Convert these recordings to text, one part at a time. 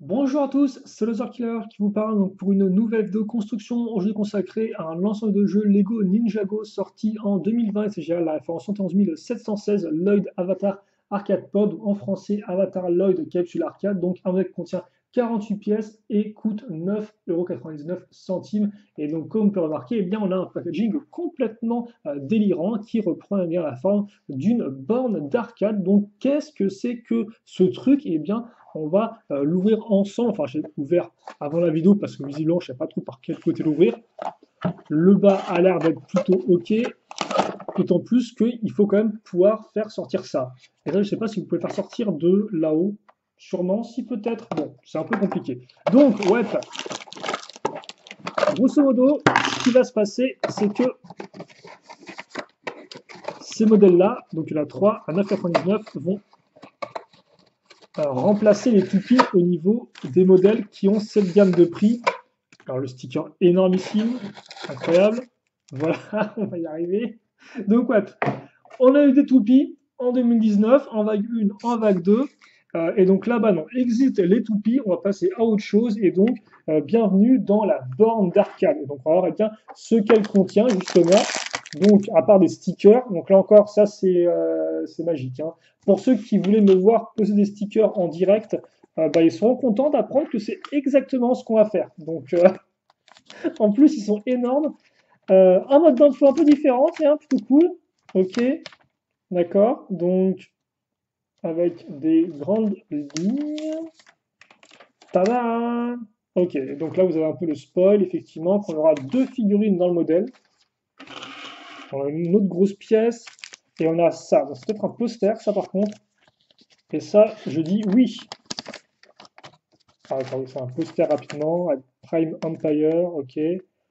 Bonjour à tous, c'est le Killer qui vous parle donc pour une nouvelle vidéo construction aujourd'hui consacrée à un ensemble de jeux Lego Ninjago sorti en 2020. Il s'agit de la référence 111 716 Lloyd Avatar Arcade Pod, ou en français Avatar Lloyd Capsule Arcade. Donc un modèle qui contient 48 pièces et coûte 9,99 €. Et donc comme on peut remarquer, eh bien, on a un packaging complètement délirant qui reprend eh bien la forme d'une borne d'arcade. Donc qu'est-ce que c'est que ce truc? Eh bien on va l'ouvrir ensemble. Enfin, j'ai ouvert avant la vidéo parce que visiblement, je ne sais pas trop par quel côté l'ouvrir. Le bas a l'air d'être plutôt OK, d'autant plus qu'il faut quand même pouvoir faire sortir ça. Et là, je ne sais pas si vous pouvez faire sortir de là-haut. Sûrement, si peut-être. Bon, c'est un peu compliqué. Donc, ouais, grosso modo, ce qui va se passer, c'est que ces modèles-là, donc il y en a 3 à 9,99 €, vont remplacer les toupies au niveau des modèles qui ont cette gamme de prix. Alors le sticker énormissime, incroyable. Voilà, on va y arriver. Donc ouais, on a eu des toupies en 2019, en vague 1, en vague 2. Et donc là-bas, non, exit les toupies, on va passer à autre chose. Et donc, bienvenue dans la borne d'arcade. Et donc, on va voir eh bien, ce qu'elle contient, justement. Donc, à part des stickers, donc là encore, ça c'est magique, hein. Pour ceux qui voulaient me voir poser des stickers en direct, bah, ils seront contents d'apprendre que c'est exactement ce qu'on va faire. Donc, en plus, ils sont énormes. Un mode d'info un peu différent, c'est un plutôt cool. Ok, d'accord. Donc, avec des grandes lignes. Tada! Ok, donc là, vous avez un peu le spoil, effectivement, qu'on aura deux figurines dans le modèle. On a une autre grosse pièce. Et on a ça. C'est peut-être un poster, ça, par contre. Et ça, je dis oui. Ah, attendez, c'est un poster rapidement. Prime Empire, ok.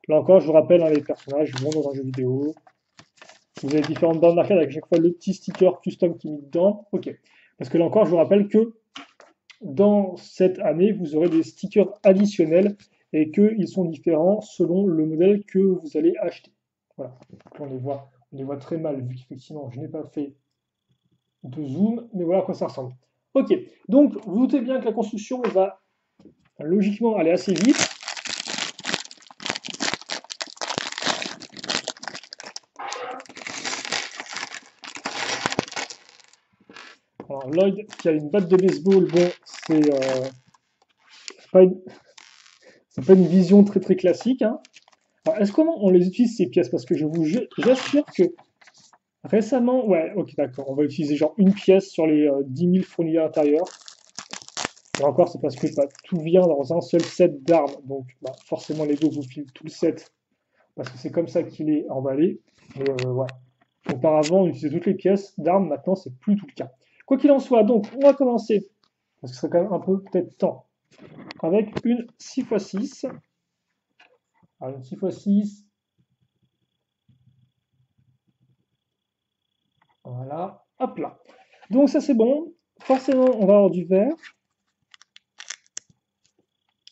Là encore, je vous rappelle, hein, les personnages vont dans un jeu vidéo. Vous avez différentes bornes d'arcade avec à chaque fois le petit sticker custom qui est mis dedans. Ok. Parce que là encore, je vous rappelle que dans cette année, vous aurez des stickers additionnels et qu'ils sont différents selon le modèle que vous allez acheter. Voilà. On les voit très mal vu qu'effectivement, je n'ai pas fait de zoom, mais voilà à quoi ça ressemble. Ok. Donc, vous doutez bien que la construction va logiquement aller assez vite. Alors, Lloyd qui a une batte de baseball, bon, pas une, c'est pas une vision très très classique, hein. Alors, est-ce comment on les utilise ces pièces? Parce que j'assure que récemment, ouais, ok, d'accord, on va utiliser genre une pièce sur les 10 000 fournis à l'intérieur. Et encore, c'est parce que bah, tout vient dans un seul set d'armes, donc bah, forcément Lego vous file tout le set parce que c'est comme ça qu'il est emballé. Mais ouais, auparavant on utilisait toutes les pièces d'armes, maintenant c'est plus tout le cas. Quoi qu'il en soit, donc on va commencer, parce que ce serait quand même un peu peut-être temps, avec une 6x6. Alors une 6x6, voilà, hop là. Donc ça c'est bon. Forcément, on va avoir du vert,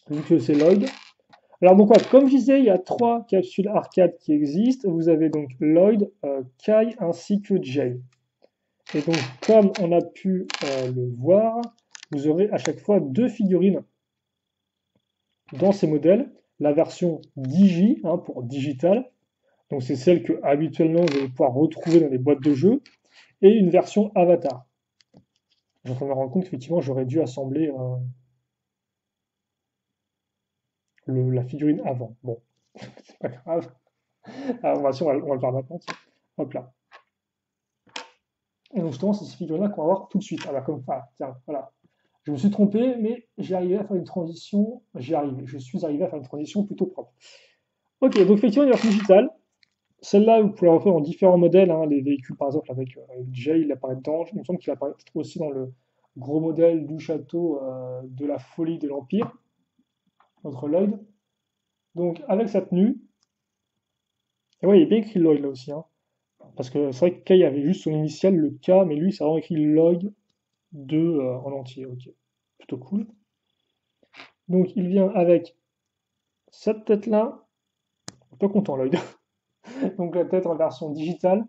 vu que c'est Lloyd. Alors donc ouais, comme je disais, il y a trois capsules arcade qui existent. Vous avez donc Lloyd, Kai ainsi que Jay. Et donc comme on a pu le voir, vous aurez à chaque fois deux figurines dans ces modèles. La version Digi, hein, pour digital, donc c'est celle que habituellement vous allez pouvoir retrouver dans les boîtes de jeux, et une version Avatar. Donc on me rend compte qu'effectivement j'aurais dû assembler la figurine avant. Bon, c'est pas grave. Ah, on va le faire maintenant. Tiens. Hop là. Et donc justement, c'est ces figurines-là qu'on va voir tout de suite. Ah bah comme ça, tiens, voilà. Je me suis trompé, mais j'ai arrivé à faire une transition. Je suis arrivé à faire une transition plutôt propre. Ok, donc effectivement, une version digitale. Celle-là, vous pouvez la retrouver en différents modèles, hein, les véhicules, par exemple, avec Jay, il apparaît dedans. Il me semble qu'il apparaît aussi dans le gros modèle du château de la folie de l'Empire, notre Lloyd. Donc, avec sa tenue. Et ouais, il est bien écrit Lloyd là aussi, hein. Parce que c'est vrai que Kay avait juste son initial, le K, mais lui, c'est vraiment écrit Lloyd 2 en entier. Ok, plutôt cool. Donc, il vient avec cette tête-là. Pas content, Lloyd. Donc, la tête en version digitale.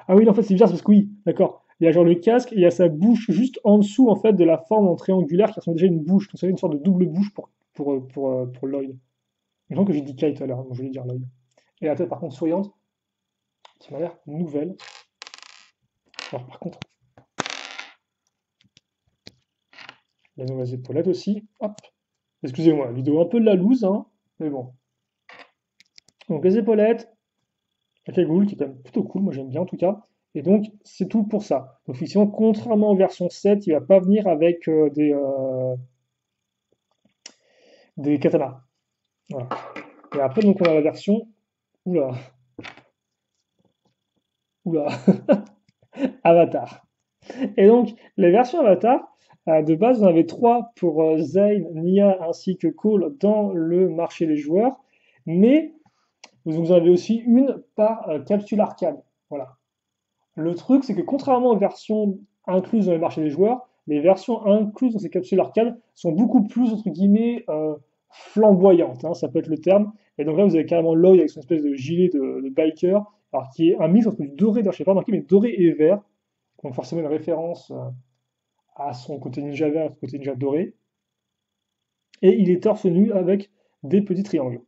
Ah oui, en fait, c'est bizarre, c'est parce que oui, d'accord. il y a genre le casque et il y a sa bouche juste en dessous en fait de la forme en triangulaire qui ressemble déjà à une bouche. Donc ça fait une sorte de double bouche pour Lloyd. Il me semble que j'ai dit Kyle tout à l'heure, donc je voulais dire Lloyd. Et la tête par contre souriante, qui m'a l'air nouvelle. Alors par contre, les nouvelles épaulettes aussi. Hop. Excusez-moi, la vidéo un peu de la loose, hein, mais bon. Donc les épaulettes, la cagoule qui est quand même plutôt cool, moi j'aime bien en tout cas. Et donc c'est tout pour ça. Donc effectivement, contrairement aux versions 7, il va pas venir avec des katanas. Voilà. Et après donc on a la version. Oula, oula, Avatar. Et donc les versions Avatar, de base on avait trois pour Zayn, Nia ainsi que Cole dans le marché des joueurs. Mais vous en avez aussi une par capsule arcade. Voilà. Le truc, c'est que contrairement aux versions incluses dans les marchés des joueurs, les versions incluses dans ces capsules arcade sont beaucoup plus, entre guillemets, flamboyantes, hein, ça peut être le terme. Et donc là, vous avez carrément Lloyd avec son espèce de gilet de biker, alors qui est un mix entre du doré, d'ailleurs, je sais pas remarqué, mais doré et vert. Donc forcément une référence à son côté ninja vert, à son côté ninja doré. Et il est torse nu avec des petits triangles.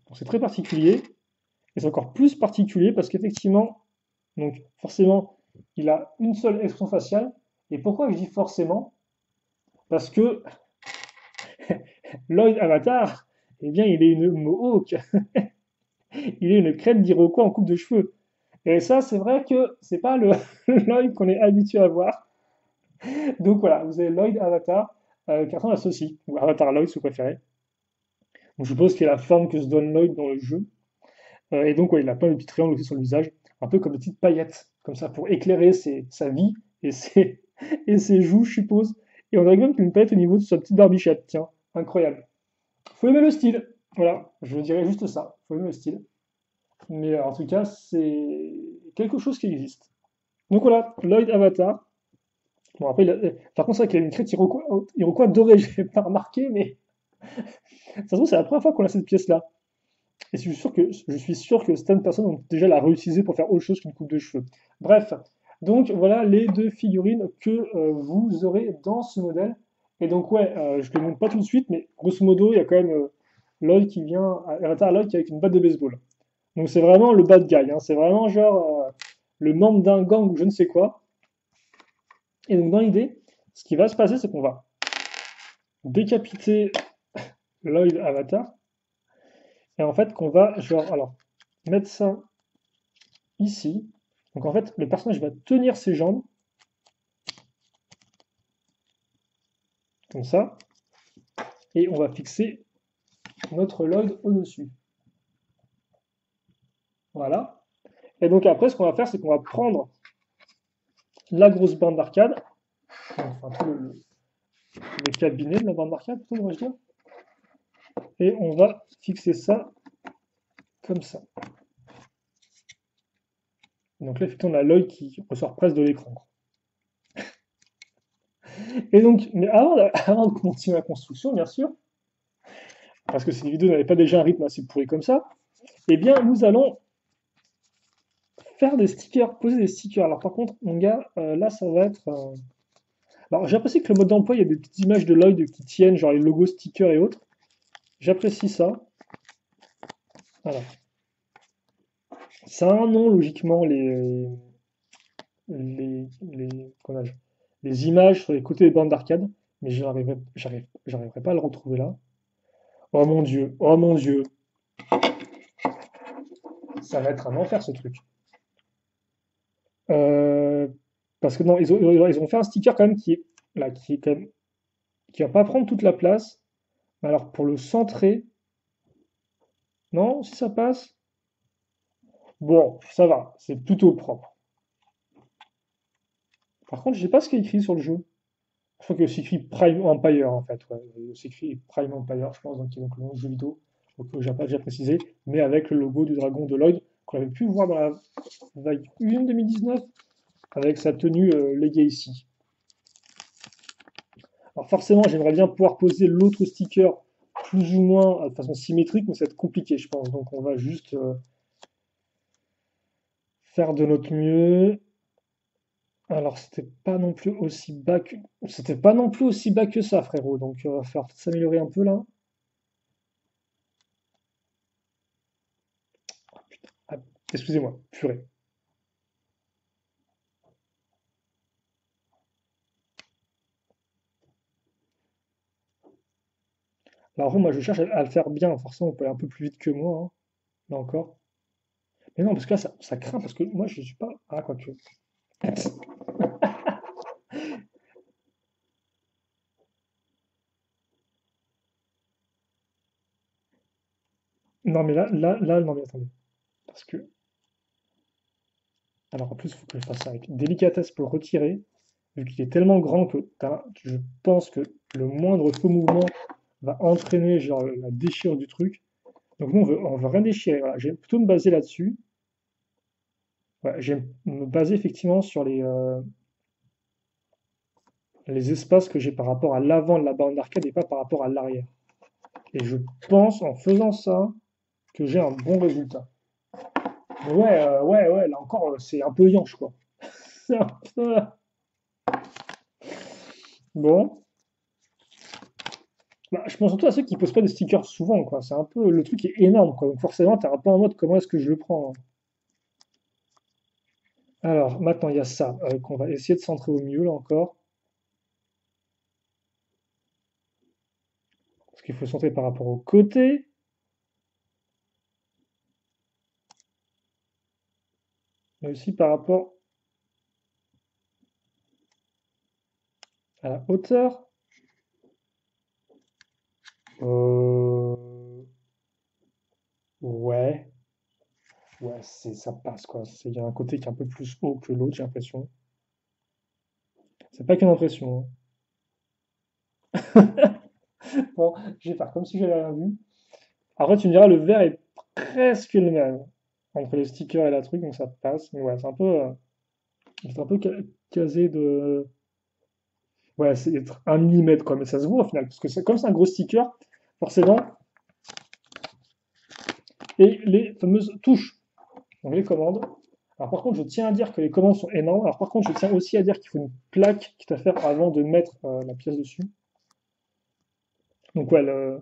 Donc c'est très particulier. Et c'est encore plus particulier parce qu'effectivement, donc forcément, il a une seule expression faciale. Et pourquoi je dis forcément? Parce que Lloyd Avatar, eh bien, il est une mohawk. Il est une crête d'Iroquois en coupe de cheveux. Et ça, c'est vrai que c'est pas le Lloyd qu'on est habitué à voir. Donc voilà, vous avez Lloyd Avatar, qui ressemble à ceci, ou Avatar Lloyd si vous préférez. Donc je suppose qu'il a la forme que se donne Lloyd dans le jeu. Et donc, ouais, il a plein de petits triangles aussi sur le visage, un peu comme des petites paillettes, comme ça, pour éclairer sa vie et et ses joues, je suppose. Et on dirait même qu'il a une paillette au niveau de sa petite barbichette. Tiens, incroyable. Faut aimer le style. Voilà, je dirais juste ça. Faut aimer le style. Mais en tout cas, c'est quelque chose qui existe. Donc voilà, Lloyd Avatar. Bon, après, par contre, c'est vrai qu'il a une crête Iroquois dorée, je n'ai pas remarqué, mais ça se trouve, c'est la première fois qu'on a cette pièce-là. Et je suis sûr que certaines personnes ont déjà la réutilisée pour faire autre chose qu'une coupe de cheveux. Bref, donc voilà les deux figurines que vous aurez dans ce modèle. Et donc ouais, je ne le montre pas tout de suite, mais grosso modo, il y a quand même Lloyd qui vient, Avatar Lloyd qui est avec une batte de baseball. Donc c'est vraiment le bad guy, hein, c'est vraiment genre le membre d'un gang ou je ne sais quoi. Et donc dans l'idée, ce qui va se passer, c'est qu'on va décapiter Lloyd Avatar, et en fait qu'on va genre alors mettre ça ici. Donc en fait, le personnage va tenir ses jambes, comme ça, et on va fixer notre Lloyd au-dessus. Voilà. Et donc après, ce qu'on va faire, c'est qu'on va prendre la grosse bande d'arcade, enfin tout le cabinet de la bande d'arcade, plutôt, devrais-je dire, et on va fixer ça comme ça. Donc là, effectivement, on a Lloyd qui ressort presque de l'écran. Et donc, mais avant de continuer la construction, bien sûr, parce que cette vidéo n'avait pas déjà un rythme assez pourri comme ça, eh bien, nous allons faire des stickers, poser des stickers. Alors par contre, mon gars, là, ça va être... Alors j'apprécie que le mode d'emploi, il y a des petites images de Lloyd qui tiennent, genre les logos stickers et autres. J'apprécie ça. Voilà. Ça a un nom, logiquement, comment dire, les images sur les côtés des bandes d'arcade, mais j'arriverai pas à le retrouver là. Oh mon Dieu, ça va être un enfer ce truc. Euh, Parce que non, ils ont fait un sticker quand même qui est là, qui est quand même, qui va pas prendre toute la place. Mais alors pour le centrer, non, si ça passe, bon, ça va, c'est plutôt propre. Par contre, je sais pas ce qu'il y a écrit sur le jeu. Je crois que c'est écrit Prime Empire en fait. Ouais. C'est écrit Prime Empire, je pense, donc le nom du jeu vidéo. Donc j'ai pas déjà précisé, mais avec le logo du dragon de Lloyd qu'on avait pu voir dans la vague 1 2019 avec sa tenue Legacy. Alors forcément, j'aimerais bien pouvoir poser l'autre sticker plus ou moins de façon symétrique, mais ça va être compliqué, je pense. Donc on va juste, faire de notre mieux. Alors, c'était pas non plus aussi bas que... C'était pas non plus aussi bas que ça, frérot. Donc, va falloir peut-être s'améliorer un peu, là. Ah, excusez-moi, purée. Alors, moi, je cherche à le faire bien. Forcément, on peut aller un peu plus vite que moi, hein, là encore. Mais non, parce que là, ça craint, parce que moi, je suis pas... Ah, quoique. Non, mais là, non, mais attendez. Parce que... Alors, en plus, il faut que je fasse ça avec délicatesse pour le retirer, vu qu'il est tellement grand que je pense que le moindre faux mouvement va entraîner, genre, la déchirure du truc. Donc nous, on veut rien déchirer. Voilà. Je vais plutôt me baser là-dessus. Ouais, je vais me baser effectivement sur les espaces que j'ai par rapport à l'avant de la borne d'arcade et pas par rapport à l'arrière. Et je pense, en faisant ça, que j'ai un bon résultat. Mais ouais, ouais, là encore, c'est un peu yanche, quoi. C'est un peu... Bon. Bah, je pense surtout à ceux qui posent pas de stickers souvent, quoi. C'est un peu... Le truc est énorme, quoi. Donc forcément, t'es un peu en mode, comment est-ce que je le prends, hein. Alors, maintenant, il y a ça, qu'on va essayer de centrer au milieu, là, encore. Parce qu'il faut centrer par rapport au côté, mais aussi par rapport à la hauteur. Euh, ouais, ouais, ça passe quoi. Il y a un côté qui est un peu plus haut que l'autre, j'ai l'impression. C'est pas qu'une impression, hein. Bon, je vais faire comme si j'avais rien vu. Après, tu me diras, le vert est presque le même entre le sticker et la truc, donc ça passe. Mais ouais, c'est un peu casé de. Ouais, c'est être 1 millimètre quoi, mais ça se voit au final, parce que comme c'est un gros sticker, forcément, et les fameuses touches. Donc les commandes. Alors par contre, je tiens à dire que les commandes sont énormes. Alors par contre, je tiens aussi à dire qu'il faut une plaque quitte à faire avant de mettre la pièce dessus. Donc ouais, là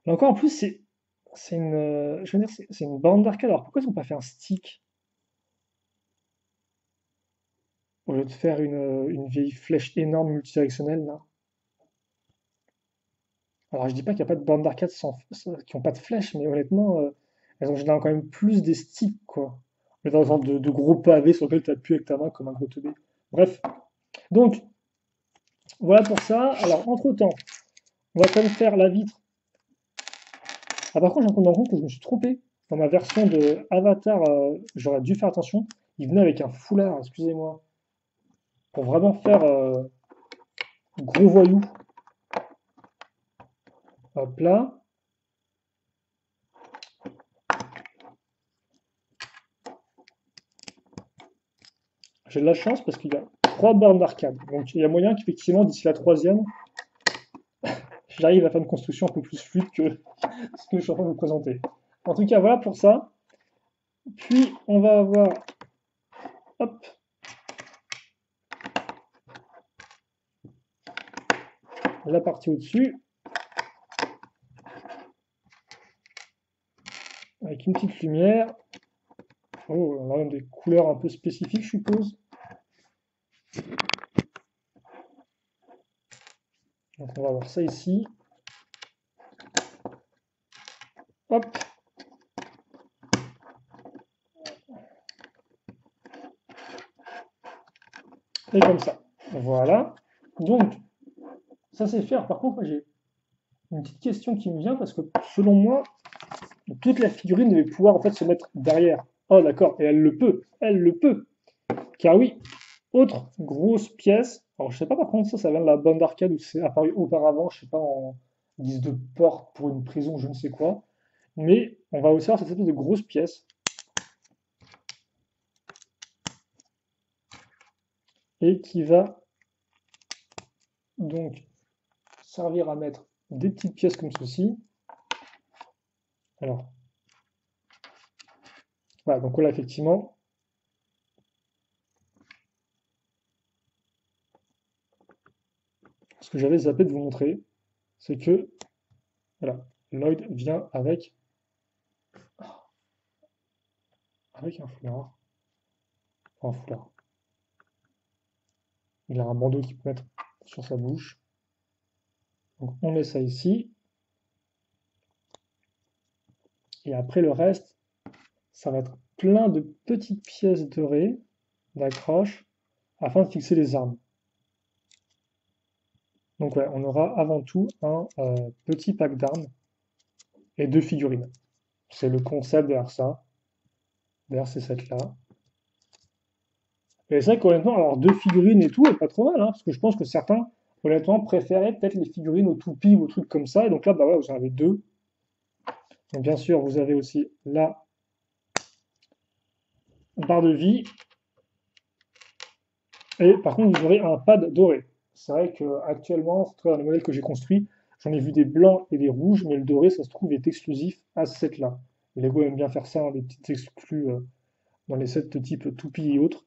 encore en plus, c'est une, je veux dire, c'est une bande d'arcade. Alors pourquoi ils n'ont pas fait un stick au lieu de faire une vieille flèche énorme multidirectionnelle là? Alors je dis pas qu'il n'y a pas de bande d'arcade qui n'ont pas de flèche, mais honnêtement, elles ont généralement quand même plus des sticks quoi. Mais dans genre de gros pavés sur lesquels tu appuies avec ta main comme un gros teubé. Bref, donc voilà pour ça. Alors entre-temps, on va quand même faire la vitre. Ah, par contre, je me rends compte que je me suis trompé. Dans ma version de Avatar, j'aurais dû faire attention. Il venait avec un foulard, excusez-moi. Pour vraiment faire gros voyou. Hop là. J'ai de la chance parce qu'il y a 3 bornes d'arcade. Donc il y a moyen qu'effectivement, d'ici la troisième, j'arrive à faire une construction un peu plus fluide que ce que je suis en train de vous présenter. En tout cas, voilà pour ça. Puis on va avoir, hop, la partie au-dessus, avec une petite lumière. Oh, on a même des couleurs un peu spécifiques, je suppose. Donc on va avoir ça ici. Hop, et comme ça. Voilà. Donc, ça c'est fait. Par contre, moi j'ai une petite question qui me vient parce que selon moi, toute la figurine devait pouvoir en fait se mettre derrière. Oh d'accord, et elle le peut. Elle le peut. Car oui, autre grosse pièce. Alors je sais pas par contre ça vient de la bande d'arcade ou c'est apparu auparavant, je sais pas, en guise de porte pour une prison, je ne sais quoi. Mais on va aussi avoir cette espèce de grosse pièce et qui va donc servir à mettre des petites pièces comme ceci. Alors, voilà, donc là, effectivement, ce que j'avais zappé de vous montrer, c'est que, voilà, Lloyd vient avec un foulard. Enfin, un foulard. Il a un bandeau qu'il peut mettre sur sa bouche. Donc on met ça ici. Et après le reste, ça va être plein de petites pièces dorées d'accroche afin de fixer les armes. Donc ouais, on aura avant tout un petit pack d'armes et 2 figurines. C'est le concept derrière ça. Derrière ces sets-là. Et c'est vrai qu'honnêtement, avoir 2 figurines et tout est pas trop mal, hein, parce que je pense que certains, honnêtement, préféraient peut-être les figurines aux toupies ou aux trucs comme ça. Et donc là, bah ouais, vous en avez 2. Donc bien sûr, vous avez aussi la barre de vie. Et par contre, vous aurez un pad doré. C'est vrai qu'actuellement, en tout cas dans les modèles que j'ai construits, j'en ai vu des blancs et des rouges, mais le doré, ça se trouve, est exclusif à ce set-là. Lego aime bien faire ça, hein, des petites exclus dans les sets de type toupie et autres.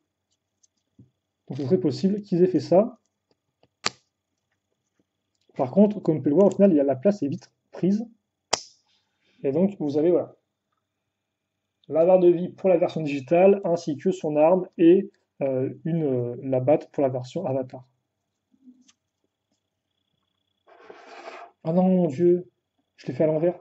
Donc ce serait possible qu'ils aient fait ça. Par contre, comme vous pouvez le voir, au final, la place est vite prise. Et donc, vous avez voilà, la barre de vie pour la version digitale, ainsi que son arme et la batte pour la version avatar. Ah non, mon Dieu, je l'ai fait à l'envers.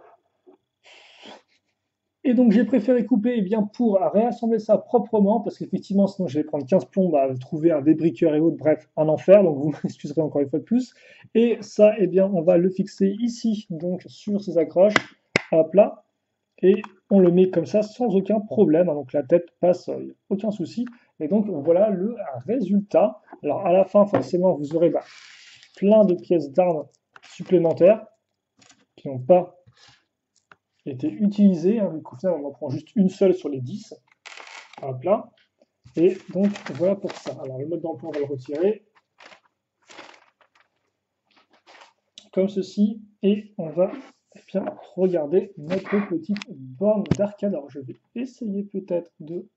Et donc j'ai préféré couper eh bien, pour réassembler ça proprement, parce qu'effectivement, sinon je vais prendre 15 plombes à trouver un débriqueur et autres, bref, un enfer, donc vous m'excuserez encore une fois de plus. Et ça, eh bien, on va le fixer ici, donc sur ces accroches, hop là, et on le met comme ça sans aucun problème, hein, donc la tête passe, aucun souci. Et donc voilà le résultat. Alors à la fin, forcément, vous aurez plein de pièces d'armes supplémentaires qui n'ont pas été utilisées, hein, donc au final on en prend juste une seule sur les 10, hop là. Et donc voilà pour ça. Alors le mode d'emploi, on va le retirer comme ceci, et on va bien regarder notre petite borne d'arcade. Alors je vais essayer peut-être de,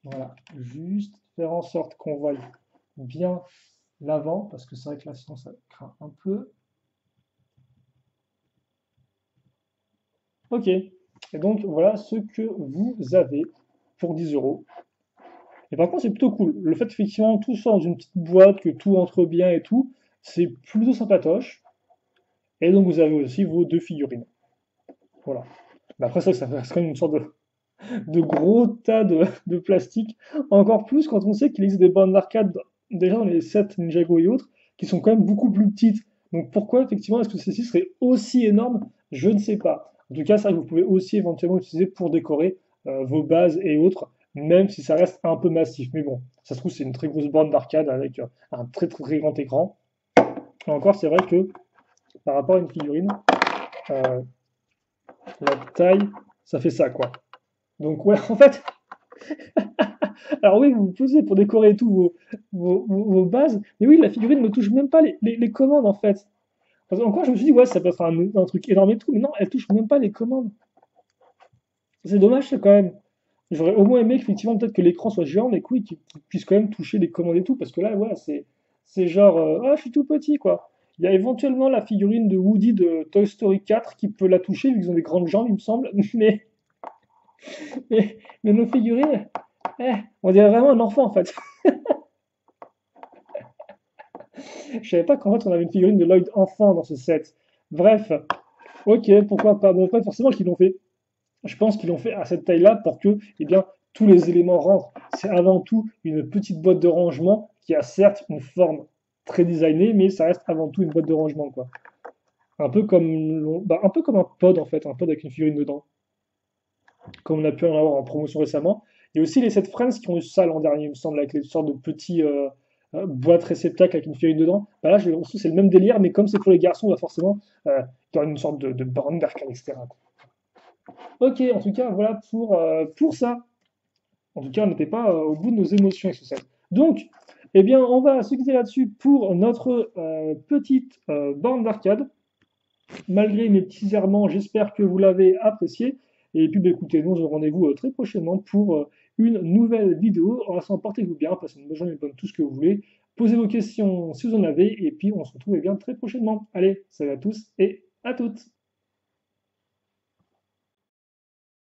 voilà, juste faire en sorte qu'on voie bien l'avant, parce que c'est vrai que là sinon ça craint un peu. Ok, et donc voilà ce que vous avez pour 10 euros. Et par contre, c'est plutôt cool. Le fait effectivement tout ça dans une petite boîte, que tout entre bien et tout, c'est plutôt sympatoche. Et donc vous avez aussi vos 2 figurines. Voilà. Mais après ça reste quand même une sorte de gros tas de plastique. Encore plus quand on sait qu'il existe des bornes d'arcade déjà dans les 7 Ninjago et autres, qui sont quand même beaucoup plus petites. Donc pourquoi effectivement est-ce que celle-ci serait aussi énorme? Je ne sais pas. En tout cas, ça vous pouvez aussi éventuellement utiliser pour décorer vos bases et autres, même si ça reste un peu massif. Mais bon, ça se trouve c'est une très grosse borne d'arcade avec un très, très très grand écran. Et encore, c'est vrai que par rapport à une figurine, euh, la taille, ça fait ça quoi. Donc ouais, en fait, alors oui, vous vous posez pour décorer tout vos bases, mais oui, la figurine ne touche même pas les commandes en fait. Parce que encore, je me suis dit, ouais, ça peut être un truc énorme et tout, mais non, elle touche même pas les commandes. C'est dommage, c'est quand même. J'aurais au moins aimé qu'effectivement, peut-être que l'écran soit géant, mais que oui, qu'il puisse quand même toucher les commandes et tout, parce que là, ouais, c'est genre, ah, je suis tout petit, quoi. Il y a éventuellement la figurine de Woody de Toy Story 4 qui peut la toucher, vu qu'ils ont des grandes jambes, il me semble, mais nos figurines, on dirait vraiment un enfant, en fait. Je savais pas qu'en fait, on avait une figurine de Lloyd enfant dans ce set. Bref, ok, pourquoi pas. Bon, pas forcément qu'ils l'ont fait. Je pense qu'ils l'ont fait à cette taille-là pour que, eh bien, tous les éléments rentrent. C'est avant tout une petite boîte de rangement qui a certes une forme très designée, mais ça reste avant tout une boîte de rangement, quoi. Un peu comme un pod en fait, un pod avec une figurine dedans, comme on a pu en avoir en promotion récemment. Et aussi les 7 Friends qui ont eu ça l'an dernier, il me semble, avec les sortes de petits boîtes réceptacles avec une figurine dedans. Bah là, c'est le même délire, mais comme c'est pour les garçons, on va forcément dans une sorte de borne d'arcade, etc. Ok, en tout cas, voilà pour ça. En tout cas, on n'était pas au bout de nos émotions avec ce set. Donc, eh bien, on va se quitter là-dessus pour notre petite borne d'arcade. Malgré mes petits errements, j'espère que vous l'avez apprécié. Et puis, bah, écoutez, nous, on se donne rendez-vous très prochainement pour une nouvelle vidéo. En l'instant, portez-vous bien, passez une bonne journée, une bonne tout ce que vous voulez. Posez vos questions si vous en avez, et puis on se retrouve eh bien très prochainement. Allez, salut à tous et à toutes!